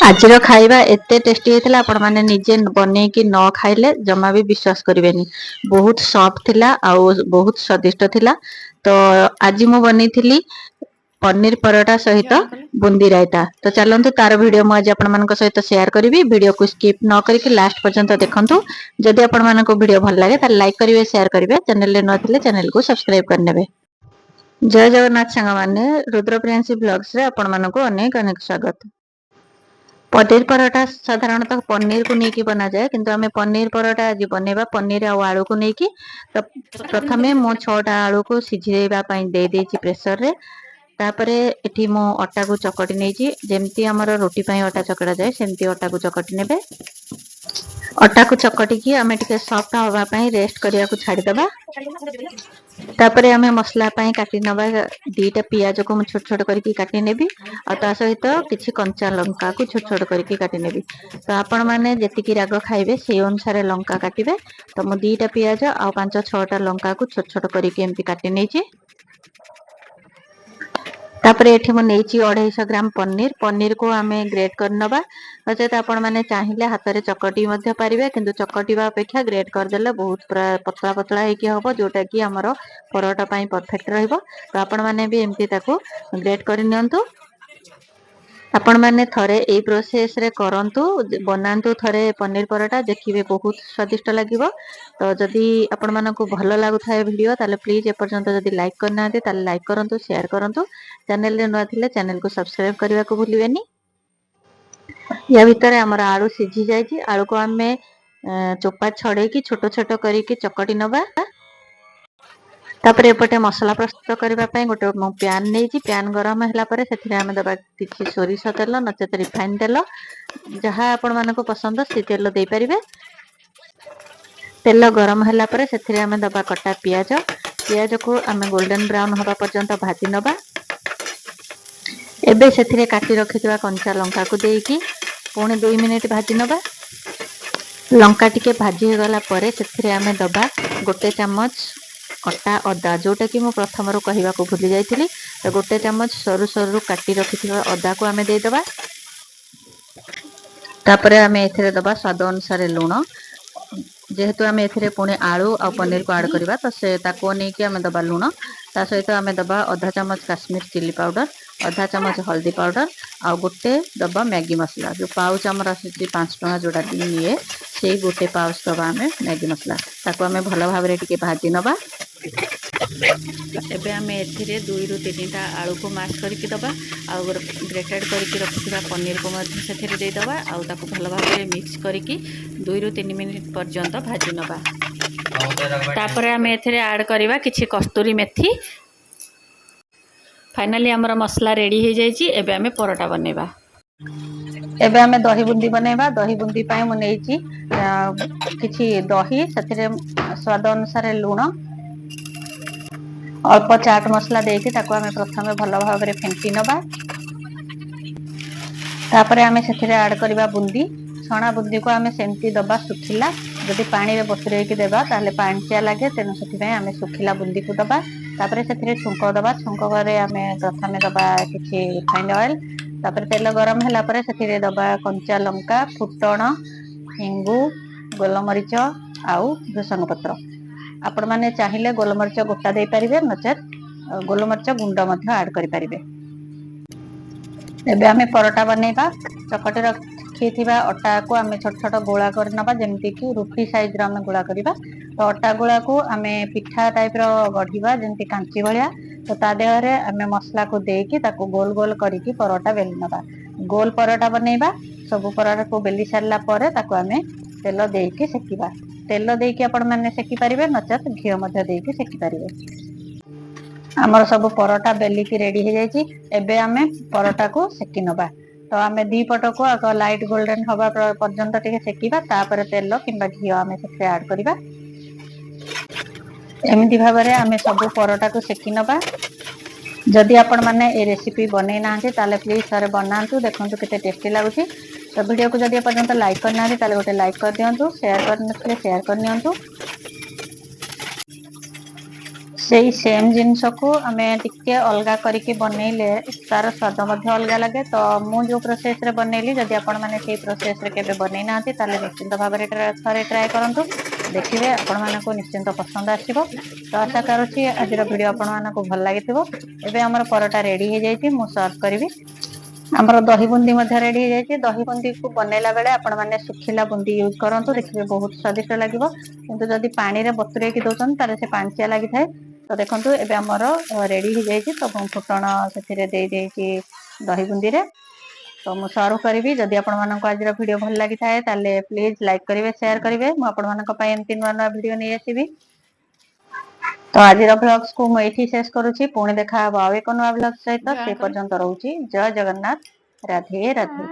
ଆଜିର ଖାଇବା ଏତେ ଟେଷ୍ଟି ହେଇଥିଲା, ଆପଣ ମାନେ ନିଜେ ବନେଇକି ନ ଖାଇଲେ ଜମା ବି ବିଶ୍ୱାସ କରିବେନି। ବହୁତ ସଫ୍ଟ ଥିଲା ଆଉ ବହୁତ ସ୍ୱାଦିଷ୍ଟ ଥିଲା। ତ ଆଜି ମୁଁ ବନେଇଥିଲି ପନିର ପରଟା ସହିତ ବୁନ୍ଦି ରାଇତା। ତ ଚାଲନ୍ତୁ ତାର ଭିଡିଓ ମୁଁ ଆଜି ଆପଣମାନଙ୍କ ସହିତ ସେୟାର କରିବି। ଭିଡିଓକୁ ସ୍କିପ୍ ନ କରିକି ଲାଷ୍ଟ ପର୍ଯ୍ୟନ୍ତ ଦେଖନ୍ତୁ। ଯଦି ଆପଣମାନଙ୍କୁ ଭିଡିଓ ଭଲ ଲାଗେ ତାହେଲେ ଲାଇକ୍ କରିବେ, ସେୟାର କରିବେ। ଚ୍ୟାନେଲରେ ନୂଆ ଥିଲେ ଚ୍ୟାନେଲକୁ ସବସ୍କ୍ରାଇବ କରିନେବେ। ଜୟ ଜଗନ୍ନାଥ ସାଙ୍ଗମାନେ, ରୁଦ୍ରପ୍ରିୟାଂଶୀ ବ୍ଲଗ୍ସରେ ଆପଣମାନଙ୍କୁ ଅନେକ ଅନେକ ସ୍ୱାଗତ। ପନିର ପରଟା ସାଧାରଣତଃ ପନିରକୁ ନେଇକି ବନାଯାଏ, କିନ୍ତୁ ଆମେ ପନିର ପରଟା ଆଜି ବନେଇବା ପନିର ଆଉ ଆଳୁକୁ ନେଇକି। ତ ପ୍ରଥମେ ମୁଁ 6ଟା ଆଳୁକୁ ସିଝେଇବା ପାଇଁ ଦେଇ ଦେଇଛି ପ୍ରେସରରେ। ତାପରେ ଏଠି ମୁଁ ଅଟାକୁ ଚକଟି ନେଇଛି, ଯେମିତି ଆମର ରୁଟି ପାଇଁ ଅଟା ଚକଟା ଯାଏ ସେମିତି ଅଟାକୁ ଚକଟି ନେବେ। ଅଟାକୁ ଚକଟିକି ଆମେ ଟିକେ ସଫ୍ଟ ହବା ପାଇଁ ରେଷ୍ଟ କରିବାକୁ ଛାଡ଼ିଦେବା। ତାପରେ ଆମେ ମସଲା ପାଇଁ କାଟି ନେବା 2ଟା ପିଆଜକୁ ମୁଁ ଛୋଟ ଛୋଟ କରିକି କାଟି ନେବି, ଆଉ ତା ସହିତ କିଛି କଞ୍ଚା ଲଙ୍କାକୁ ଛୋଟ ଛୋଟ କରିକି କାଟି ନେବି। ତ ଆପଣମାନେ ଯେତିକି ରାଗ ଖାଇବେ ସେଇ ଅନୁସାରେ ଲଙ୍କା କାଟିବେ। ତ ମୁଁ 2ଟା ପିଆଜ ଆଉ 5-6ଟା ଲଙ୍କାକୁ ଛୋଟ ଛୋଟ କରିକି ଏମିତି କାଟି ନେଇଛି। ତାପରେ ଏଠି ମୁଁ ନେଇଛି 250 ଗ୍ରାମ ପନିର। ପନିରକୁ ଆମେ ଗ୍ରେଟ୍ କରି ନେବା। ନଚେତ ଆପଣମାନେ ଚାହିଁଲେ ହାତରେ ଚକଟି ମଧ୍ୟ ପାରିବେ, କିନ୍ତୁ ଚକଟିବା ଅପେକ୍ଷା ଗ୍ରେଟ୍ କରିଦେଲେ ବହୁତ ପୁରା ପତଳା ପତଳା ହେଇକି ହବ, ଯୋଉଟା କି ଆମର ପରଟା ପାଇଁ ପରଫେକ୍ଟ ରହିବ। ତ ଆପଣମାନେ ବି ଏମିତି ତାକୁ ଗ୍ରେଟ୍ କରି ନିଅନ୍ତୁ। ଆପଣମାନେ ଥରେ ଏଇ ପ୍ରୋସେସରେ କରନ୍ତୁ, ବନାନ୍ତୁ ଥରେ ପନିର ପରଟା, ଦେଖିବେ ବହୁତ ସ୍ୱାଦିଷ୍ଟ ଲାଗିବ। ତ ଯଦି ଆପଣମାନଙ୍କୁ ଭଲ ଲାଗୁଥାଏ ଭିଡ଼ିଓ ତାହେଲେ ପ୍ଲିଜ୍ ଏପର୍ଯ୍ୟନ୍ତ ଯଦି ଲାଇକ୍ କରିନାହାନ୍ତି ତାହେଲେ ଲାଇକ୍ କରନ୍ତୁ, ସେୟାର କରନ୍ତୁ। ଚ୍ୟାନେଲରେ ନୂଆ ଥିଲେ ଚ୍ୟାନେଲକୁ ସବସ୍କ୍ରାଇବ କରିବାକୁ ଭୁଲିବେନି। ୟା ଭିତରେ ଆମର ଆଳୁ ସିଝି ଯାଇଛି। ଆଳୁକୁ ଆମେ ଚୋପା ଛଡେଇକି ଛୋଟ ଛୋଟ କରିକି ଚକଟି ନେବା। ତାପରେ ଏପଟେ ମସଲା ପ୍ରସ୍ତୁତ କରିବା ପାଇଁ ଗୋଟେ ମୁଁ ପ୍ୟାନ ନେଇଛି। ପ୍ୟାନ ଗରମ ହେଲା ପରେ ସେଥିରେ ଆମେ ଦେବା କିଛି ସୋରିଷ ତେଲ, ନଚେତ ରିଫାଇନ ତେଲ, ଯାହା ଆପଣମାନଙ୍କୁ ପସନ୍ଦ ସେ ତେଲ ଦେଇପାରିବେ। ତେଲ ଗରମ ହେଲା ପରେ ସେଥିରେ ଆମେ ଦେବା କଟା ପିଆଜ। ପିଆଜକୁ ଆମେ ଗୋଲ୍ଡେନ ବ୍ରାଉନ ହେବା ପର୍ଯ୍ୟନ୍ତ ଭାଜି ନେବା। ଏବେ ସେଥିରେ କାଟି ରଖିଥିବା କଞ୍ଚା ଲଙ୍କାକୁ ଦେଇକି ପୁଣି 2 ମିନିଟ୍ ଭାଜି ନେବା। ଲଙ୍କା ଟିକେ ଭାଜି ହେଇଗଲା ପରେ ସେଥିରେ ଆମେ ଦେବା 1 ଚାମଚ କଟା ଅଦା, ଯୋଉଟା କି ମୁଁ ପ୍ରଥମରୁ କହିବାକୁ ଭୁଲି ଯାଇଥିଲି। ତ 1 ଚାମଚ ସରୁ ସରୁ କାଟି ରଖିଥିବା ଅଦାକୁ ଆମେ ଦେଇଦେବା। ତାପରେ ଆମେ ଏଥିରେ ଦେବା ସ୍ୱାଦ ଅନୁସାରେ ଲୁଣ। ଯେହେତୁ ଆମେ ଏଥିରେ ପୁଣି ଆଳୁ ଆଉ ପନିରକୁ ଆଡ୍ କରିବା, ତ ସେ ତାକୁ ନେଇକି ଆମେ ଦେବା ଲୁଣ। ତା ସହିତ ଆମେ ଦେବା 1/2 ଚାମଚ କାଶ୍ମୀର ଚିଲି ପାଉଡର, 1/2 ଚାମଚ ହଳଦୀ ପାଉଡର, ଆଉ ଗୋଟେ ଦେବା ମ୍ୟାଗି ମସଲା। ଯୋଉ ପାଉଚ ଆମର ଆସୁଛି 5 ଟଙ୍କା ଯୋଉଟା ନିଏ, ସେଇ ଗୋଟେ ପାଉଚ ଦେବା ଆମେ ମ୍ୟାଗି ମସଲା। ତାକୁ ଆମେ ଭଲ ଭାବରେ ଟିକେ ଭାଜି ନେବା। ଏବେ ଆମେ ଏଥିରେ 2ରୁ 3ଟା ଆଳୁକୁ ମାଶ କରିକି ଦେବା, ଆଉ ଗ୍ରେଟେଡ୍ କରିକି ରଖିଥିବା ପନିରକୁ ମଧ୍ୟ ସେଥିରେ ଦେଇଦେବା, ଆଉ ତାକୁ ଭଲ ଭାବରେ ମିକ୍ସ କରିକି 2ରୁ 3 ମିନିଟ୍ ପର୍ଯ୍ୟନ୍ତ ଭାଜି ନେବା। ତାପରେ ଆମେ ଏଥିରେ ଆଡ୍ କରିବା କିଛି କସ୍ତୁରୀ ମେଥି। ଫାଇନାଲି ଆମର ମସଲା ରେଡି ହେଇଯାଇଛି। ଏବେ ଆମେ ପରଟା ବନେଇବା। ଏବେ ଆମେ ଦହି ବୁନ୍ଦି ବନେଇବା। ଦହି ବୁନ୍ଦି ପାଇଁ ମୁଁ ନେଇଛି କିଛି ଦହି, ସେଥିରେ ସ୍ୱାଦ ଅନୁସାରେ ଲୁଣ, ଅଳ୍ପ ଚାଟ ମସଲା ଦେଇକି ତାକୁ ଆମେ ପ୍ରଥମେ ଭଲ ଭାବରେ ଫେଣ୍ଟି ନେବା। ତାପରେ ଆମେ ସେଥିରେ ଆଡ୍ କରିବା ବୁନ୍ଦି। ଛଣା ବୁନ୍ଦିକୁ ଆମେ ସେମିତି ଦେବା ଶୁଖିଲା। ଯଦି ପାଣିରେ ବତୁରେଇକି ଦେବା ତାହେଲେ ପାଣିଚିଆ ଲାଗେ, ତେଣୁ ସେଥିପାଇଁ ଆମେ ଶୁଖିଲା ବୁନ୍ଦିକୁ ଦେବା। ତାପରେ ସେଥିରେ ଛୁଙ୍କ ଦେବା। ଛୁଙ୍କରେ ଆମେ ପ୍ରଥମେ ଦେବା କିଛି ରିଫାଇଣ୍ଡ ଅଏଲ। ତାପରେ ତେଲ ଗରମ ହେଲା ପରେ ସେଥିରେ ଦେବା କଞ୍ଚା ଲଙ୍କା, ଫୁଟଣ, ହେଙ୍ଗୁ, ଗୋଲମରିଚ ଆଉ ଭୃଷଙ୍ଗ ପତ୍ର। ଆପଣମାନେ ଚାହିଁଲେ ଗୋଲମରିଚ ଗୋଟା ଦେଇପାରିବେ, ନଚେତ ଗୋଲମରିଚ ଗୁଣ୍ଡ ମଧ୍ୟ ଆଡ୍ କରିପାରିବେ। ଏବେ ଆମେ ପରଟା ବନେଇବା। ଚକଟି ରଖିଥିବା ଅଟାକୁ ଆମେ ଛୋଟ ଛୋଟ ଗୋଳା କରି ନେବା, ଯେମିତିକି ରୁଟି ସାଇଜର ଆମେ ଗୋଳା କରିବା। ତ ଅଟା ଗୋଳାକୁ ଆମେ ପିଠା ଟାଇପର ଗଢିବା, ଯେମିତି କାଞ୍ଚି ଭଳିଆ। ତ ତା ଦେହରେ ଆମେ ମସଲାକୁ ଦେଇକି ତାକୁ ଗୋଲ ଗୋଲ କରିକି ପରଟା ବେଲି ନେବା। ଗୋଲ ପରଟା ବନେଇବା। ସବୁ ପରଟାକୁ ବେଲି ସାରିଲା ପରେ ତାକୁ ଆମେ ତେଲ ଦେଇକି ସେକିବା। ତେଲ ଦେଇକି ଆପଣମାନେ ସେକି ପାରିବେ, ନଚେତ ଘିଅ ମଧ୍ୟ ଦେଇକି ସେକି ପାରିବେ। ଆମର ସବୁ ପରଟା ବେଲିକି ରେଡି ହେଇଯାଇଛି। ଏବେ ଆମେ ପରଟାକୁ ସେକି ନେବା। ତ ଆମେ 2 ପଟକୁ ଆଗ ଲାଇଟ ଗୋଲ୍ଡେନ ହବା ପର୍ଯ୍ୟନ୍ତ ଟିକେ ସେକିବା। ତାପରେ ତେଲ କିମ୍ବା ଘିଅ ଆମେ ସେଥିରେ ଆଡ୍ କରିବା। ଏମିତି ଭାବରେ ଆମେ ସବୁ ପରଟାକୁ ସେକି ନେବା। ଯଦି ଆପଣମାନେ ଏ ରେସିପି ବନେଇ ନାହାନ୍ତି ତାହେଲେ ପ୍ଲିଜ ଥରେ ବନାନ୍ତୁ, ଦେଖନ୍ତୁ କେତେ ଟେଷ୍ଟି ଲାଗୁଛି। ତ ଭିଡ଼ିଓକୁ ଯଦି ଏପର୍ଯ୍ୟନ୍ତ ଲାଇକ୍ କରିନାହାନ୍ତି ତାହେଲେ ଗୋଟେ ଲାଇକ୍ କରିଦିଅନ୍ତୁ, ସେୟାର କରିନଥିଲେ ସେୟାର କରିନିଅନ୍ତୁ। ସେଇ ସେମ୍ ଜିନିଷକୁ ଆମେ ଟିକେ ଅଲଗା କରିକି ବନେଇଲେ ତାର ସ୍ୱାଦ ମଧ୍ୟ ଅଲଗା ଲାଗେ। ତ ମୁଁ ଯୋଉ ପ୍ରୋସେସରେ ବନେଇଲି, ଯଦି ଆପଣମାନେ ସେଇ ପ୍ରୋସେସରେ କେବେ ବନେଇ ନାହାନ୍ତି ତାହେଲେ ନିଶ୍ଚିନ୍ତ ଭାବରେ ଥରେ ଟ୍ରାଏ କରନ୍ତୁ। ଦେଖିବେ ଆପଣମାନଙ୍କୁ ନିଶ୍ଚିନ୍ତ ପସନ୍ଦ ଆସିବ। ତ ଆଶା କରୁଛି ଆଜିର ଭିଡିଓ ଆପଣମାନଙ୍କୁ ଭଲ ଲାଗିଥିବ। ଏବେ ଆମର ପରଟା ରେଡି ହେଇଯାଇଛି, ମୁଁ ସର୍ଭ କରିବି। ଆମର ଦହି ବୁନ୍ଦି ମଧ୍ୟ ରେଡି ହେଇଯାଇଛି। ଦହି ବୁନ୍ଦିକୁ ବନେଇଲା ବେଳେ ଆପଣ ମାନେ ଶୁଖିଲା ବୁନ୍ଦି ୟୁଜ କରନ୍ତୁ, ଦେଖିବେ ବହୁତ ସ୍ଵାଦିଷ୍ଟ ଲାଗିବ। କିନ୍ତୁ ଯଦି ପାଣିରେ ବତୁରେଇକି ଦଉଛନ୍ତି ତାହେଲେ ସେ ପାଣିଚିଆ ଲାଗିଥାଏ। ତ ଦେଖନ୍ତୁ ଏବେ ଆମର ରେଡି ହେଇଯାଇଛି। ତ ମୁଁ ଫୁଟଣ ସେଥିରେ ଦେଇ ଦେଇଛି ଦହି ବୁନ୍ଦିରେ। ତ ମୁଁ ସର୍ଭ କରିବି। ଯଦି ଆପଣମାନଙ୍କୁ ଆଜିର ଭିଡିଓ ଭଲ ଲାଗିଥାଏ ତାହେଲେ ପ୍ଲିଜ ଲାଇକ୍ କରିବେ, ସେୟାର କରିବେ। ମୁଁ ଆପଣମାନଙ୍କ ପାଇଁ ଏମିତି ନୂଆ ନୂଆ ଭିଡିଓ ନେଇ ଆସିବି। ତ ଆଜିର ଭ୍ଲଗ୍ସକୁ ମୁଁ ଏଇଠି ଶେଷ କରୁଛି। ପୁଣି ଦେଖାହବ ଆଉ ଏକ ନୂଆ ଭ୍ଲଗ ସହିତ। ସେ ପର୍ଯ୍ୟନ୍ତ ରହୁଛି। ଜୟ ଜଗନ୍ନାଥ, ରାଧେ ରାଧେ।